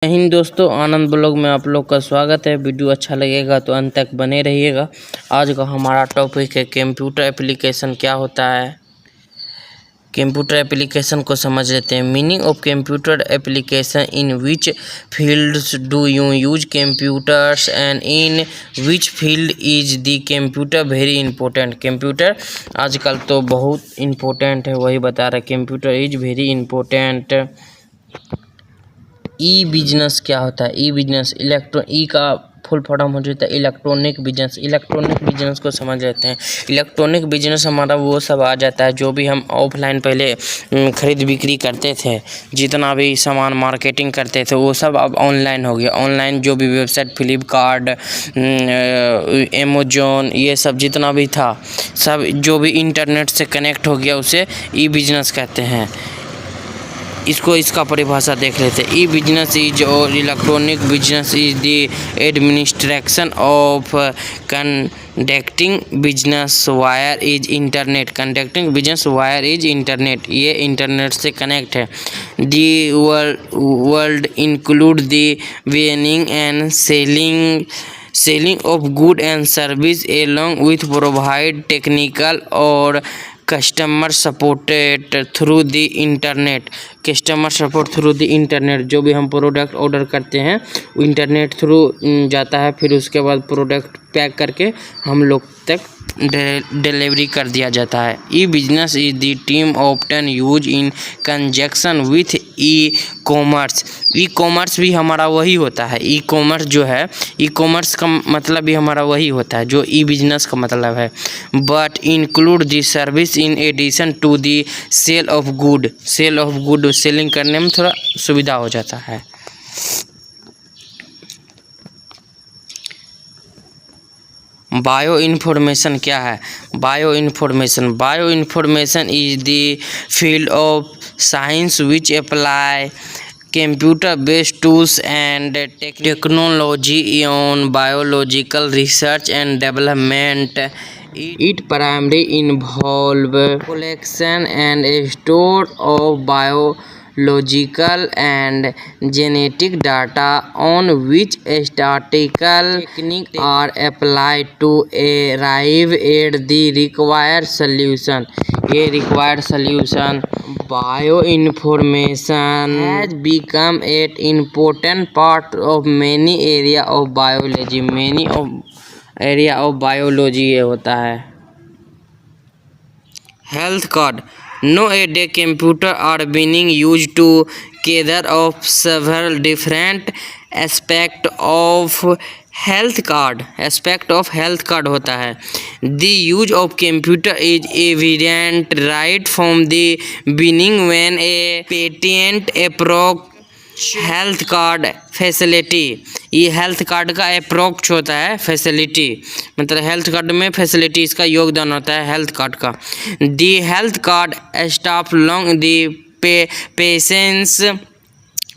जय हिंद दोस्तों, आनंद ब्लॉग में आप लोग का स्वागत है। वीडियो अच्छा लगेगा तो अंत तक बने रहिएगा। आज का हमारा टॉपिक है कंप्यूटर एप्लीकेशन क्या होता है। कंप्यूटर एप्लीकेशन को समझ लेते हैं। Meaning of computer application: in which fields do you use computers and in which field is the computer very important. Computer आजकल तो बहुत इम्पोर्टेंट है, वही बता रहा है। Computer is very important. E business क्या होता है? ई बिजनेस ई का फुल फॉर्म हो जाता है इलेक्ट्रॉनिक बिजनेस। इलेक्ट्रॉनिक बिजनेस को समझ लेते हैं। इलेक्ट्रॉनिक बिजनेस हमारा वो सब आ जाता है जो भी हम ऑफलाइन पहले खरीद बिक्री करते थे, जितना भी सामान मार्केटिंग करते थे वो सब अब ऑनलाइन हो गया। ऑनलाइन जो भी वेबसाइट, फ्लिपकार्ट, अमेजोन, ये सब जितना भी था सब जो भी इंटरनेट से कनेक्ट हो गया उसे ई बिजनेस कहते हैं। इसका परिभाषा देख लेते हैं। ई बिजनेस इज और electronic business is the administration of conducting business via is internet. Conducting business via is internet, ये इंटरनेट से कनेक्ट है। The world include the buying and selling of good and service along with provide technical और customer supported through the internet. Customer support through the internet, जो भी हम product order करते हैं वो इंटरनेट थ्रू जाता है, फिर उसके बाद प्रोडक्ट पैक करके हम लोग तक डिलीवरी कर दिया जाता है। E business is the term often use in conjunction with E commerce. E commerce भी हमारा वही होता है। ई कॉमर्स जो है, ई कॉमर्स का मतलब भी हमारा वही होता है जो ई बिजनेस का मतलब है। But include the service in addition to the sale of good. Sale of good, selling करने में थोड़ा सुविधा हो जाता है। बायो इन्फॉर्मेशन क्या है? Bio information is the field of science which apply computer based tools and technology on biological research and development. It primarily involve collection and store of biological and genetic data on which statistical techniques are applied to arrive at the required solution. ये required solution bioinformation has become an important part of many area of biology. Area of biology ये होता है। Health card: nowadays computer are being use to cater of several different aspect of health card होता है। The use of computer is evident right from the beginning when a patient approach health card facility. ये health card का approach होता है facility, मतलब health card में facility इसका योगदान होता है हेल्थ कार्ड का। The health card staff long the patients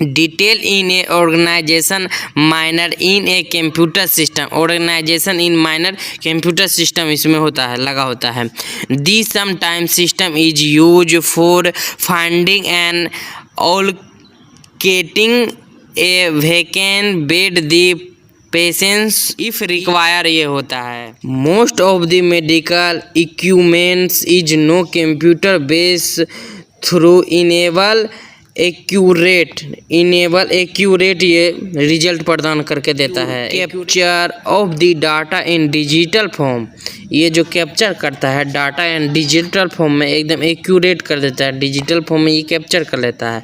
detail in a organisation minor in a computer system. Organisation in minor computer system इसमें होता है, लगा होता है। The sometime system is use for finding and all getting a vacant bed the patients if require, ये होता है। most of the medical equipments is no computer based through enable accurate ये रिजल्ट प्रदान करके देता है। Capture of the data in digital form, ये जो कैप्चर करता है डाटा इन डिजिटल फॉर्म में एकदम एक्यूरेट कर देता है, डिजिटल फॉर्म में ये कैप्चर कर लेता है।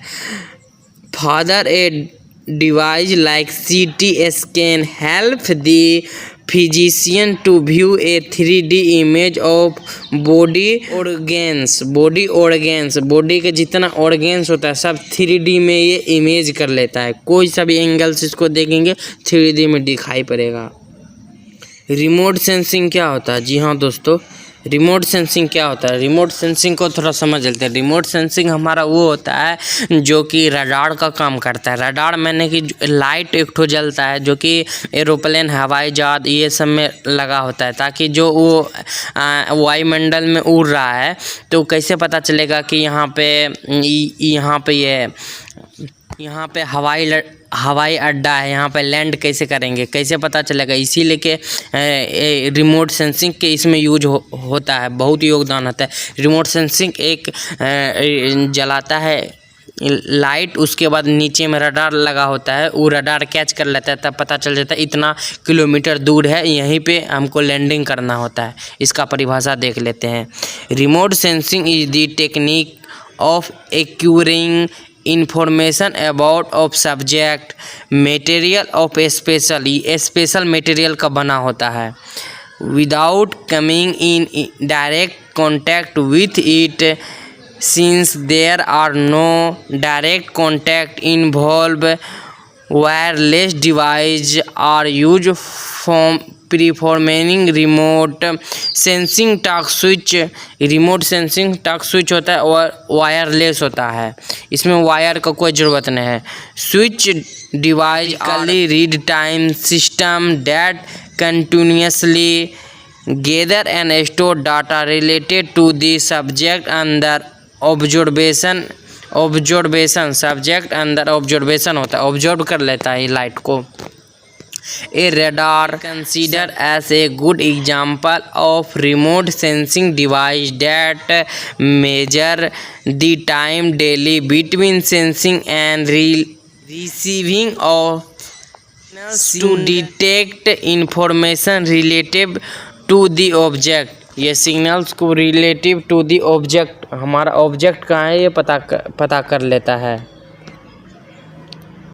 Further, a device like CT scan help the physician to view a 3D image of body organs। Body के जितना ऑर्गेन्स होता है सब 3D में ये इमेज कर लेता है। कोई सा भी एंगल से इसको देखेंगे 3D में दिखाई पड़ेगा। रिमोट सेंसिंग क्या होता है? जी हाँ दोस्तों, रिमोट सेंसिंग क्या होता है? रिमोट सेंसिंग को थोड़ा समझ लेते हैं। रिमोट सेंसिंग हमारा वो होता है जो कि रडार का काम करता है। रडार मैंने कि लाइट एक ठो जलता है जो कि एरोप्लेन, हवाई जहाज ये सब में लगा होता है, ताकि जो वो वायुमंडल में उड़ रहा है तो कैसे पता चलेगा कि यहाँ पे ये यहाँ पे हवाई अड्डा है, यहाँ पे लैंड कैसे करेंगे, कैसे पता चलेगा, इसीलिए के रिमोट सेंसिंग के इसमें यूज होता है, बहुत योगदान होता है। रिमोट सेंसिंग एक जलाता है लाइट, उसके बाद नीचे में रडार लगा होता है, वो रडार कैच कर लेता है, तब पता चल जाता है इतना किलोमीटर दूर है, यहीं पे हमको लैंडिंग करना होता है। इसका परिभाषा देख लेते हैं। Remote sensing is the technique of occurring information about of subject material of special material का बना होता है without coming in direct contact with it, since there are no direct contact involved. Wireless devices are used from performing remote sensing task switch। Remote sensing task switch होता है और wireless होता है, इसमें वायर का कोई ज़रूरत नहीं है। स्विच डिवाइस कली read time system that continuously gather and store data related to the subject under observation subject अंदर ऑब्जर्वेशन होता है, ऑब्जर्व कर लेता है लाइट को। A radar consider as a good example of remote sensing device that measure the time delay between sensing and receiving of to detect information relative to the object. ये signals को relative to the object, हमारा object कहाँ है ये पता कर लेता है।